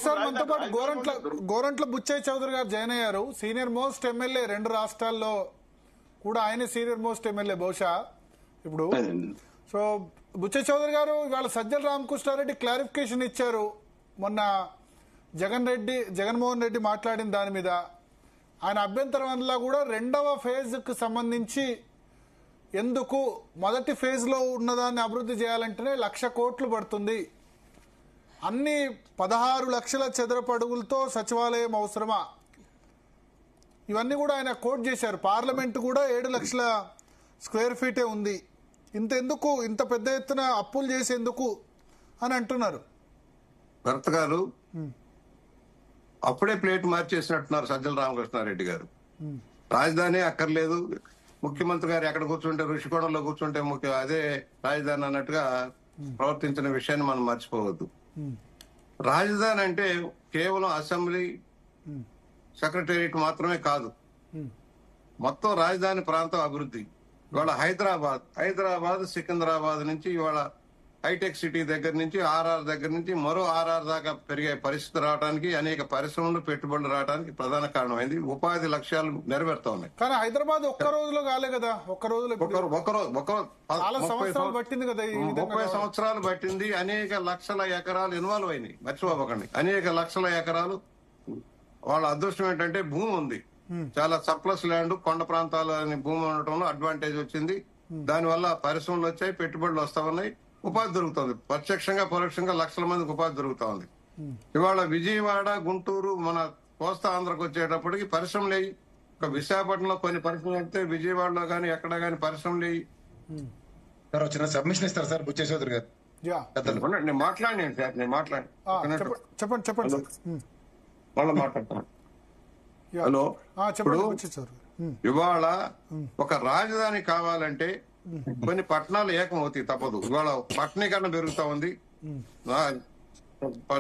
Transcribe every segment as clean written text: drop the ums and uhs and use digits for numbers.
Sir మనతో పాటు గోరంట్ల బుచ్చయ్య చౌదరి గారు జాయిన్ అయ్యారు. సీనియర్ మోస్ట్ ఎమ్మెల్యే 2 రాష్ట్రాల్లో కూడా ఆయన సీనియర్ మోస్ట్ ఎమ్మెల్యే బహుశా ఇప్పుడు. సో బుచ్చయ్య చౌదరి గారు ఇవాళ సజ్జల రామకృష్ణారెడ్డి క్లారిఫికేషన్ ఇచ్చారు. మొన్న జగన్మోహన్ రెడ్డి మాట్లాడిన దాని మీద ఆయన అభ్యంతరం వల్ల కూడా 2వ ఫేజ్కి సంబంధించి ఎందుకు మొదటి ఫేజ్లో ఉన్నదాన్ని అభివృద్ధి చేయాలంటేనే 1,00,000 కోట్లు పడుతుంది, అన్ని 16 లక్షల చదరపు అడుగులతో సచివాలయం అవసరమా, ఇవన్నీ కూడా ఆయన కోట్ చేశారు. పార్లమెంట్ కూడా 7 లక్షల స్క్వేర్ ఫీటే ఉంది, ఇంతెందుకు ఇంత పెద్ద ఎత్తున అప్పులు చేసేందుకు అని అంటున్నారు. భరత్ గారు అప్పుడే ప్లేట్ మార్చేసినట్టున్నారు సజ్జల రామకృష్ణారెడ్డి గారు. రాజధాని అక్కర్లేదు, ముఖ్యమంత్రి గారు ఎక్కడ కూర్చుంటే ఋషికొండలో కూర్చుంటే అదే రాజధాని అన్నట్టుగా ప్రవర్తించిన విషయాన్ని మనం మర్చిపోవద్దు. రాజధాని అంటే కేవలం అసెంబ్లీ సెక్రటేరియట్ మాత్రమే కాదు, మొత్తం రాజధాని ప్రాంతం అభివృద్ధి. ఇవాళ హైదరాబాద్ సికింద్రాబాద్ నుంచి ఇవాళ హైటెక్ సిటీ దగ్గర నుంచి ఆర్ఆర్ దగ్గర నుంచి మరో ఆర్ఆర్ దాకా పెరిగే పరిస్థితి రావడానికి, అనేక పరిశ్రమలు పెట్టుబడులు రావడానికి ప్రధాన కారణమైంది. ఉపాధి లక్ష్యాలు నెరవేరుతా ఉన్నాయి. కానీ హైదరాబాద్ ఒక్క రోజులో కాలే కదా, 30 సంవత్సరాలు పట్టింది. అనేక లక్షల ఎకరాలు ఇన్వాల్వ్ అయినాయి, మర్చిపోకండి. అనేక లక్షల ఎకరాలు. వాళ్ళ అదృష్టం ఏంటంటే భూమి ఉంది, చాలా సర్ప్లస్ ల్యాండ్, కొండ ప్రాంతాలు భూమి ఉండటంలో అడ్వాంటేజ్ వచ్చింది. దానివల్ల పరిశ్రమలు వచ్చాయి, పెట్టుబడులు వస్తా ఉన్నాయి, ఉపాధి దొరుకుతుంది. ప్రత్యక్షంగా పరోక్షంగా లక్షల మందికి ఉపాధి దొరుకుతా ఉంది. ఇవాళ విజయవాడ, గుంటూరు, మన కోస్తా ఆంధ్రకు వచ్చేటప్పటికి పరిశ్రమలు అయ్యి, ఒక విశాఖపట్నంలో కొన్ని పరిశ్రమలు అయితే విజయవాడలో గానీ ఎక్కడ గానీ పరిశ్రమలు అయ్యి. చిన్న సబ్మిషన్ ఇస్తారు సార్ బుచ్చయ్య చౌదరి గారు. నేను మాట్లాడినాను సార్, నేను మాట్లాడి చెప్పండి మళ్ళీ మాట్లాడతాను. హలో, ఇవాళ ఒక రాజధాని కావాలంటే కొన్ని పట్టణాలు ఏకమవుతాయి, తప్పదు. ఇవాళ పట్టణీకరణ పెరుగుతా ఉంది,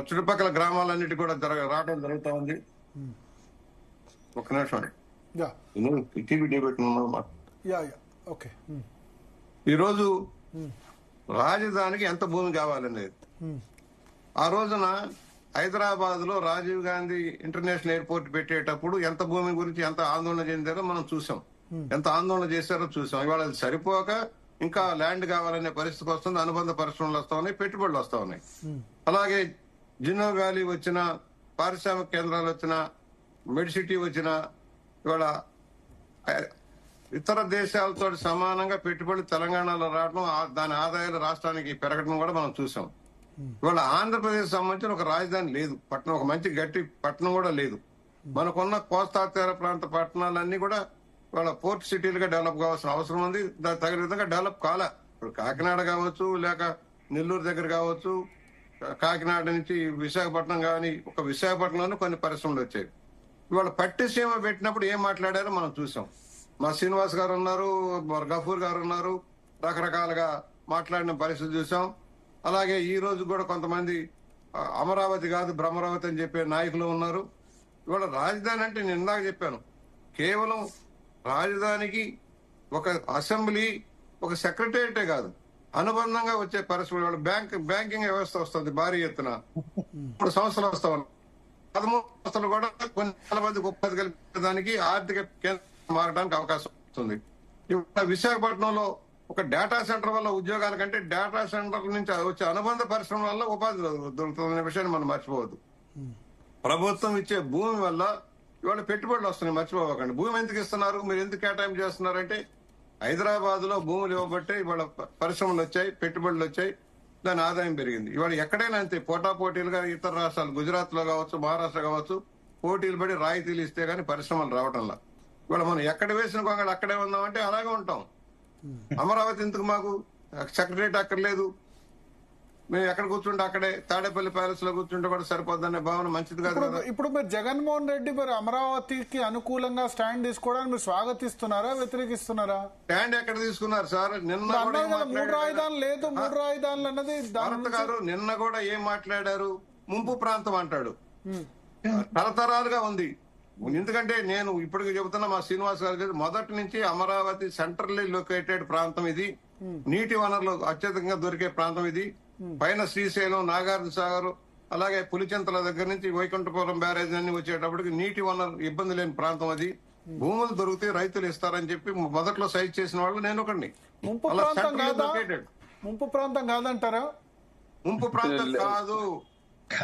చుట్టుపక్కల గ్రామాలన్నిటి కూడా రావడం జరుగుతా ఉంది. ఒక్క నిమిషం, ఈరోజు రాజధానికి ఎంత భూమి కావాలనేది, ఆ రోజున హైదరాబాద్ లో రాజీవ్ గాంధీ ఇంటర్నేషనల్ ఎయిర్పోర్ట్ పెట్టేటప్పుడు ఎంత భూమి గురించి ఎంత ఆందోళన చెందారో మనం చూసాం, ఎంత ఆందోళన చేశారో చూసాం. ఇవాళ అది సరిపోక ఇంకా ల్యాండ్ కావాలనే పరిస్థితికి వస్తుంది, అనుబంధ పరిశ్రమలు వస్తా ఉన్నాయి, పెట్టుబడులు వస్తా ఉన్నాయి. అలాగే జిన్నో వ్యాలీ వచ్చిన, పారిశ్రామిక కేంద్రాలు వచ్చిన, మెడిసిటీ వచ్చిన, ఇవాళ ఇతర దేశాలతో సమానంగా పెట్టుబడులు తెలంగాణలో రావడం, దాని ఆదాయాలు రాష్ట్రానికి పెరగడం కూడా మనం చూసాం. ఇవాళ ఆంధ్రప్రదేశ్ సంబంధించిన ఒక రాజధాని లేదు, పట్టణం, ఒక మంచి గట్టి పట్టణం కూడా లేదు. మనకున్న కోస్తా తీర ప్రాంత పట్టణాలన్నీ కూడా వాళ్ళ పోర్ట్ సిటీలుగా డెవలప్ కావాల్సిన అవసరం ఉంది. దాని తగిన విధంగా డెవలప్ కాలే. ఇప్పుడు కాకినాడ కావచ్చు, లేక నెల్లూరు దగ్గర కావచ్చు, కాకినాడ నుంచి విశాఖపట్నం కానీ, ఒక విశాఖపట్నంలో కొన్ని పరిశ్రమలు వచ్చాయి. ఇవాళ పట్టిసీమ పెట్టినప్పుడు ఏం మాట్లాడారో మనం చూసాం. మా శ్రీనివాస్ గారు ఉన్నారు, గఫూర్ గారు ఉన్నారు, రకరకాలుగా మాట్లాడిన పరిస్థితి చూసాం. అలాగే ఈ రోజు కూడా కొంతమంది అమరావతి కాదు భ్రమరావతి అని చెప్పే నాయకులు ఉన్నారు. ఇవాళ రాజధాని అంటే నేను ఇందాక చెప్పాను, కేవలం రాజధానికి ఒక అసెంబ్లీ, ఒక సెక్రటేరియటే కాదు, అనుబంధంగా వచ్చే పరిశ్రమలు. బ్యాంకింగ్ వ్యవస్థ వస్తుంది భారీ ఎత్తున, 3 సంస్థలు వస్తా ఉన్నాయి. 13 సంస్థలు కూడా కొన్ని వేల మందికి ఉపాధి కల్పించడానికి, ఆర్థిక కేంద్రం మారడానికి అవకాశం వస్తుంది. ఇప్పుడు విశాఖపట్నంలో ఒక డేటా సెంటర్ వల్ల ఉద్యోగాల కంటే డేటా సెంటర్ నుంచి వచ్చే అనుబంధ పరిశ్రమల వల్ల ఉపాధి దొరుకుతుందనే విషయాన్ని మనం మర్చిపోవద్దు. ప్రభుత్వం ఇచ్చే భూమి వల్ల ఇవాళ పెట్టుబడులు వస్తున్నాయి, మర్చిపోకండి. భూమి ఎందుకు ఇస్తున్నారు, మీరు ఎందుకు కేటాయింపు చేస్తున్నారంటే, హైదరాబాద్ లో భూములు ఇవ్వబట్టే ఇవాళ పరిశ్రమలు వచ్చాయి, పెట్టుబడులు వచ్చాయి, దాని ఆదాయం పెరిగింది. ఇవాళ ఎక్కడైనా అంతే, పోటాపోటీలుగా ఇతర రాష్ట్రాలు, గుజరాత్ లో కావచ్చు, మహారాష్ట్ర కావచ్చు, పోటీలు పడి రాయితీలు ఇస్తే గానీ పరిశ్రమలు రావటంలా. ఇవాళ మనం ఎక్కడ వేసిన కొంగలు అక్కడే ఉందామంటే అలాగే ఉంటాం. అమరావతి ఎందుకు, మాకు సెక్రటరేట్ అక్కర్లేదు, మేము ఎక్కడ కూర్చుంటే అక్కడే, తాడేపల్లి ప్యాలెస్ లో కూర్చుంటే కూడా సరిపోద్దనే భావన మంచిది కాదు. ఇప్పుడు మీరు జగన్మోహన్ రెడ్డి మరి అమరావతికి అనుకూలంగా స్టాండ్ తీసుకోవడానికి మీరు స్వాగతిస్తున్నారా, వ్యతిరేకిస్తున్నారా? స్టాండ్ ఎక్కడ తీసుకున్నారు సార్? నిన్న 3 రాజధానులు లేదు, 3 రాజధానులు అన్నది భారత్ గారు నిన్న కూడా ఏం మాట్లాడారు, ముంపు ప్రాంతం అంటాడు. తరతరాలుగా ఉంది. ఎందుకంటే నేను ఇప్పటికి చెబుతున్నా, మా శ్రీనివాస్ గారు మొదటి నుంచి అమరావతి సెంట్రల్లీ లొకేటెడ్ ప్రాంతం ఇది, నీటి వనరులు అత్యధికంగా దొరికే ప్రాంతం ఇది. పైన శ్రీశైలం, నాగార్జున సాగర్, అలాగే పులిచింతల దగ్గర నుంచి వైకుంఠపురం బ్యారేజ్ అన్ని వచ్చేటప్పటికి నీటి వనరు ఇబ్బంది లేని ప్రాంతం అది. భూములు దొరికితే రైతులు ఇస్తారని చెప్పి మొదట్లో సైజ్ చేసిన వాళ్ళు నేను ఒకడిని. ముంపు అలా ప్రాంతం centrally కాదా? located. ముంపు ప్రాంతం కాదంటారా? ముంపు ప్రాంతం కాదు.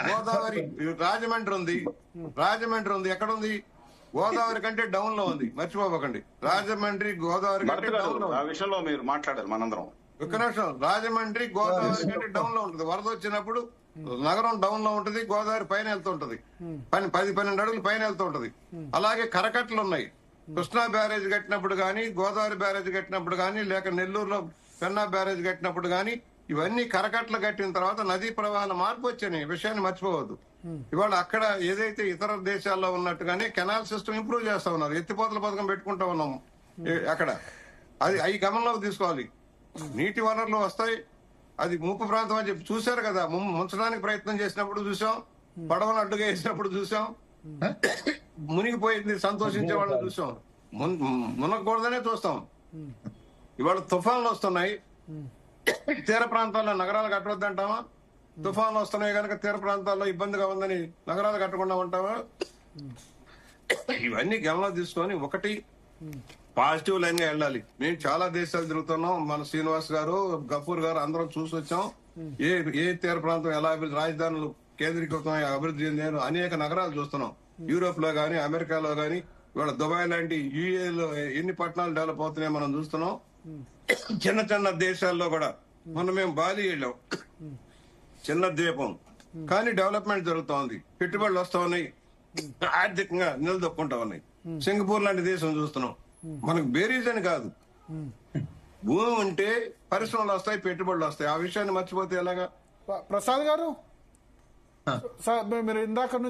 గోదావరి రాజమండ్రి ఉంది. ఎక్కడ ఉంది? గోదావరి కంటే డౌన్ లో ఉంది, మర్చిపోకండి. రాజమండ్రి గోదావరి కంటే డౌన్ లో ఆ విషయంలో మీరు మాట్లాడారు మనందరం. ఒక్క నిమిషం. రాజమండ్రి గోదావరి కంటే డౌన్ లో ఉంటుంది. వరద వచ్చినప్పుడు నగరం డౌన్ లో ఉంటుంది, గోదావరి పైన వెళ్తుంటది. 10-12 అడుగులు పైన వెళ్తుంటది. అలాగే కరకట్లు ఉన్నాయి. కృష్ణా బ్యారేజ్ కట్టినప్పుడు గానీ, గోదావరి బ్యారేజ్ కట్టినప్పుడు గానీ, లేక నెల్లూరులో పెన్నా బ్యారేజ్ కట్టినప్పుడు గానీ, ఇవన్నీ కరకట్లు కట్టిన తర్వాత నదీ ప్రవాహాల మార్పు వచ్చాయి. విషయాన్ని మర్చిపోవద్దు. ఇవాళ అక్కడ ఏదైతే ఇతర దేశాల్లో ఉన్నట్టుగానే కెనాల్ సిస్టమ్ ఇంప్రూవ్ చేస్తా ఉన్నారు. ఎత్తిపోతల పథకం పెట్టుకుంటా ఉన్నాము అక్కడ. అది అవి గమనంలోకి తీసుకోవాలి. నీటి వనరులు వస్తాయి. అది ముంపు ప్రాంతం అని చెప్పి చూశారు కదా. ముంచడానికి ప్రయత్నం చేసినప్పుడు చూసాం, పడవను అడ్డుగా వేసినప్పుడు చూసాం, మునిగిపోయింది సంతోషించే వాళ్ళని చూసాం. మునగకూడదనే చూస్తాం. ఇవాళ తుఫాన్లు వస్తున్నాయి. తీర ప్రాంతాల్లో నగరాలు కట్టవద్దంటావా? తుఫాన్లు వస్తున్నాయి కనుక తీర ప్రాంతాల్లో ఇబ్బందిగా ఉందని నగరాలు కట్టకుండా ఉంటావా? ఇవన్నీ గమనం తీసుకొని ఒకటి పాజిటివ్ లైన్ గా వెళ్ళాలి. మేము చాలా దేశాలు తిరుగుతున్నాం. మన శ్రీనివాస్ గారు, గఫూర్ గారు అందరం చూసి వచ్చాం. ఏ తీర ప్రాంతం ఎలా అభివృద్ధి, రాజధానులు కేంద్రీకృతం అభివృద్ధి చెందారు. అనేక నగరాలు చూస్తున్నాం. యూరోప్ లో గానీ, అమెరికాలో గానీ, ఇవాళ దుబాయ్ లాంటి యుఏలో ఎన్ని పట్టణాలు డెవలప్ అవుతున్నాయో మనం చూస్తున్నాం. చిన్న చిన్న దేశాల్లో కూడా మొన్న మేము బాలి వెళ్ళాం. చిన్న ద్వీపం కానీ డెవలప్మెంట్ జరుగుతా ఉంది. పెట్టుబడులు వస్తా ఉన్నాయి, ఆర్థికంగా నిలదొక్కుంటా ఉన్నాయి. సింగపూర్ లాంటి దేశం చూస్తున్నాం. మనకు బేరీజ్ అని కాదు, భూమి ఉంటే పరిశ్రమలు వస్తాయి, పెట్టుబడులు వస్తాయి. ఆ విషయాన్ని మర్చిపోతే ఎలాగా? ప్రసాద్ గారు, సార్ మీరు ఇందాక